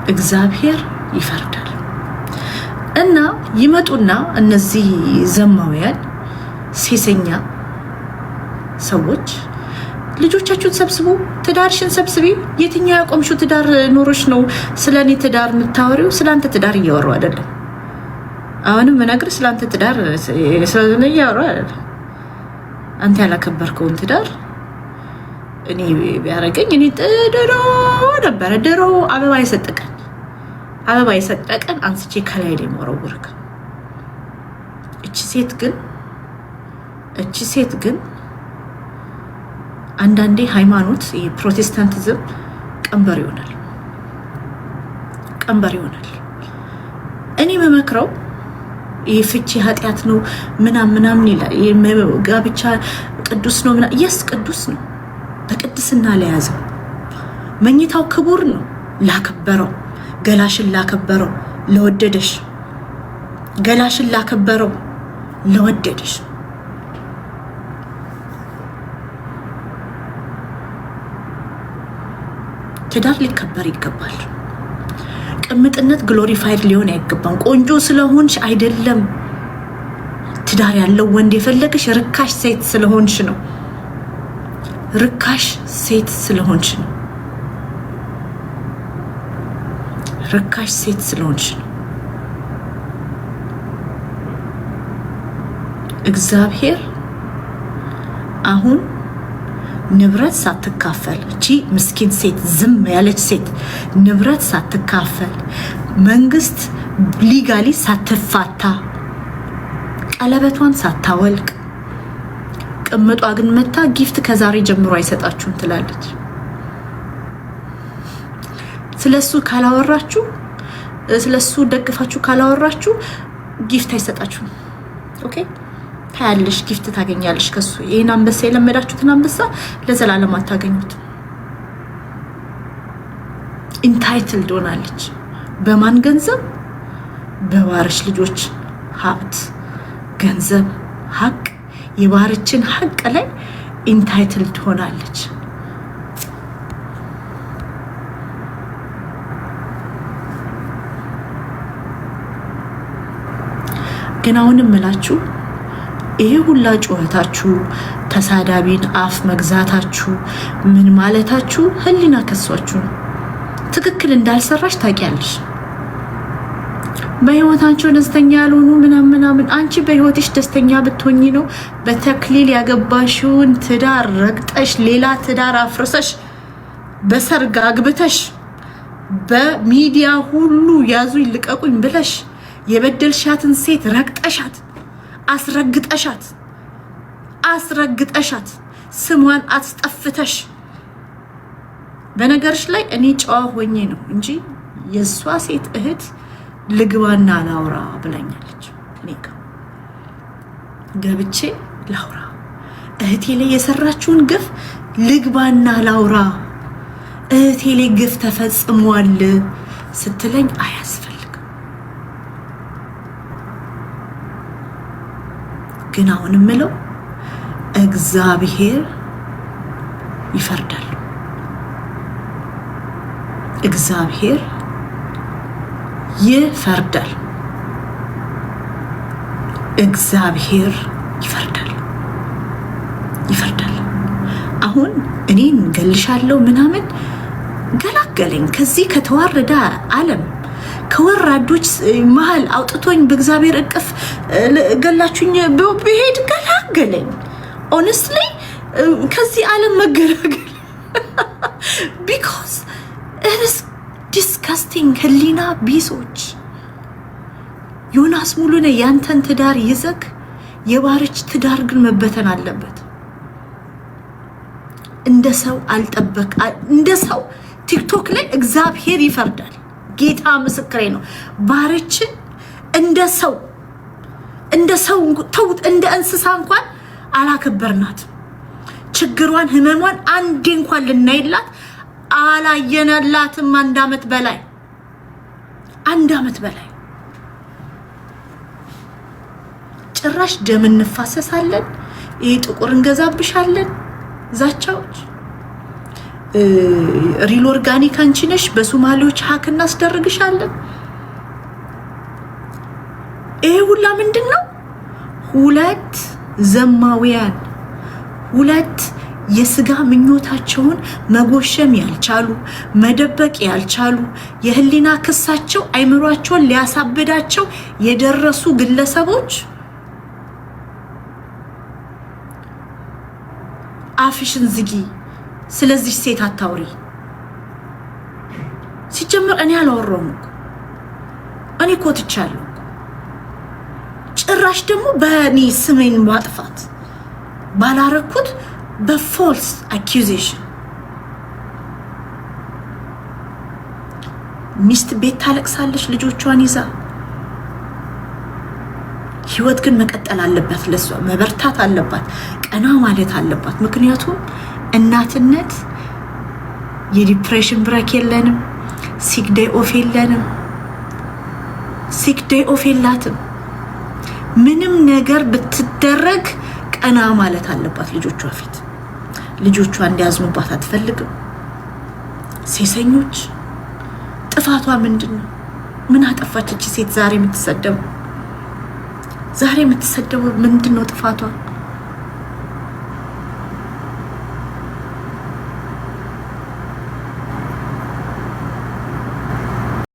እግዚአብሔር ይፈርዳል። እና ይመጡና እነዚህ ዘማውያን ሴሰኛ ሰዎች ልጆቻችሁን ሰብስቡ፣ ትዳርሽን ሰብስቢ። የትኛው ያቆምሽው ትዳር ኖሮሽ ነው ስለኔ ትዳር የምታወሪው? ስላንተ ትዳር እያወራው አይደለም። አሁንም መናገር ስላንተ ትዳር ስለኔ እያወራው አይደለም። አንተ ያላከበርከውን ትዳር እኔ ቢያረገኝ እኔ ድሮ ነበረ ድሮ አበባ የሰጠቀን አንስቼ ከላይ ላይ ወረወርክ። እቺ ሴት ግን አንዳንዴ ሃይማኖት የፕሮቴስታንቲዝም ቀንበር ይሆናል። እኔ መመክረው ፍቺ ኃጢአት ነው ምናምን ይላል። ጋብቻ ቅዱስ ነው የስ ቅዱስ ነው። በቅድስና ለያዘው መኝታው ክቡር ነው። ላከበረው ገላሽን ላከበረው ለወደደሽ ገላሽን ላከበረው ለወደደሽ ትዳር ሊከበር ይገባል። ቅምጥነት ግሎሪፋይድ ሊሆን አይገባም። ቆንጆ ስለሆንሽ አይደለም ትዳር ያለው ወንድ የፈለገሽ ርካሽ ሴት ስለሆንሽ ነው። ርካሽ ሴት ስለሆንሽ ነው። እግዚአብሔር አሁን ንብረት ሳትካፈል እቺ ምስኪን ሴት ዝም ያለች ሴት ንብረት ሳትካፈል መንግስት ሊጋሊ ሳትፋታ ቀለበቷን ሳታወልቅ ቅምጧ ግን መታ ጊፍት ከዛሬ ጀምሮ አይሰጣችሁም ትላለች። ስለሱ ካላወራችሁ ስለሱ ደግፋችሁ ካላወራችሁ ጊፍት አይሰጣችሁም። ኦኬ ታያለሽ፣ ጊፍት ታገኛለሽ ከሱ። ይሄን አንበሳ የለመዳችሁትን አንበሳ ለዘላለም አታገኙት። ኢንታይትልድ ሆናለች። በማን ገንዘብ? በባርሽ ልጆች ሀብት፣ ገንዘብ፣ ሀቅ፣ የባርችን ሀቅ ላይ ኢንታይትልድ ሆናለች። ግን አሁንም እላችሁ ይሄ ሁላ ጩኸታችሁ፣ ተሳዳቢን አፍ መግዛታችሁ፣ ምን ማለታችሁ ህሊና ከሷችሁ ነው። ትክክል እንዳልሰራሽ ታውቂያለሽ። በህይወታቸው ደስተኛ ያልሆኑ ምናምን አንቺ በህይወትሽ ደስተኛ ብትሆኚ ነው በተክሊል ያገባሽውን ትዳር ረግጠሽ ሌላ ትዳር አፍርሰሽ በሰርግ አግብተሽ በሚዲያ ሁሉ ያዙኝ ልቀቁኝ ብለሽ የበደልሻትን ሴት ረግጠሻት አስረግጠሻት ስሟን አስጠፍተሽ። በነገርሽ ላይ እኔ ጨዋ ሆኜ ነው እንጂ የሷ ሴት እህት ልግባና ላውራ ብላኛለች። እኔ ገብቼ ላውራ እህቴ ላይ የሰራችውን ግፍ ልግባና ላውራ እህቴ ላይ ግፍ ተፈጽሟል ስትለኝ አያስፈልግም። ግን አሁን ምለው እግዚአብሔር ይፈርዳል። እግዚአብሔር ይፈርዳል። እግዚአብሔር ይፈርዳል። አሁን እኔን ገልሻለሁ ምናምን ገላገለኝ ከዚህ ከተዋረደ ዓለም ከወራዶች መሃል አውጥቶኝ በእግዚአብሔር እቅፍ ገላችሁኝ ብሄድ ገላገለኝ። ኦነስትሊ ከዚህ ዓለም መገላገል because it is disgusting። ህሊና ቢሶች ዮናስ ሙሉነ ያንተን ትዳር ይዘክ የባርች ትዳር ግን መበተን አለበት። እንደ ሰው አልጠበቅ እንደ ሰው ቲክቶክ ላይ እግዚአብሔር ይፈርዳል። ጌታ ምስክሬ ነው። ባርችን እንደ ሰው ተውት፣ እንደ እንስሳ እንኳን አላከበርናት። ችግሯን ህመሟን አንዴ እንኳን ልናይላት አላየነላትም። አንድ አመት በላይ ጭራሽ ደም እንፋሰሳለን። ይሄ ጥቁር እንገዛብሻለን ዛቻዎች። ሪል ኦርጋኒክ አንቺ ነሽ። በሶማሌዎች ሀክ እናስደርግሻለን። ይሄ ሁላ ምንድነው? ሁለት ዘማዊያን፣ ሁለት የስጋ ምኞታቸውን መጎሸም ያልቻሉ፣ መደበቅ ያልቻሉ፣ የህሊና ክሳቸው አይምሯቸውን ሊያሳብዳቸው የደረሱ ግለሰቦች አፍሽን ዝጊ፣ ስለዚህ ሴት አታውሪ። ሲጀምር እኔ አላወራሁም እኮ እኔ ኮትቻለሁ። ጭራሽ ደግሞ በእኔ ስሜን ማጥፋት ባላረኩት በፎልስ አኪዩዜሽን ሚስት ቤት ታለቅሳለች ልጆቿን ይዛ። ህይወት ግን መቀጠል አለበት። ለሷ መበርታት አለባት፣ ቀና ማለት አለባት። ምክንያቱም እናትነት የዲፕሬሽን ብሬክ የለንም፣ ሲክ ዴይ ኦፍ የለንም፣ ሲክ ዴይ ኦፍ የላትም። ምንም ነገር ብትደረግ ቀና ማለት አለባት ልጆቿ ፊት። ልጆቿ እንዲያዝኑባት አትፈልግም። ሴሰኞች ጥፋቷ ምንድነው? ምን አጠፋች እቺ ሴት ዛሬ የምትሰደው? ዛሬ የምትሰደው ምንድነው ጥፋቷ?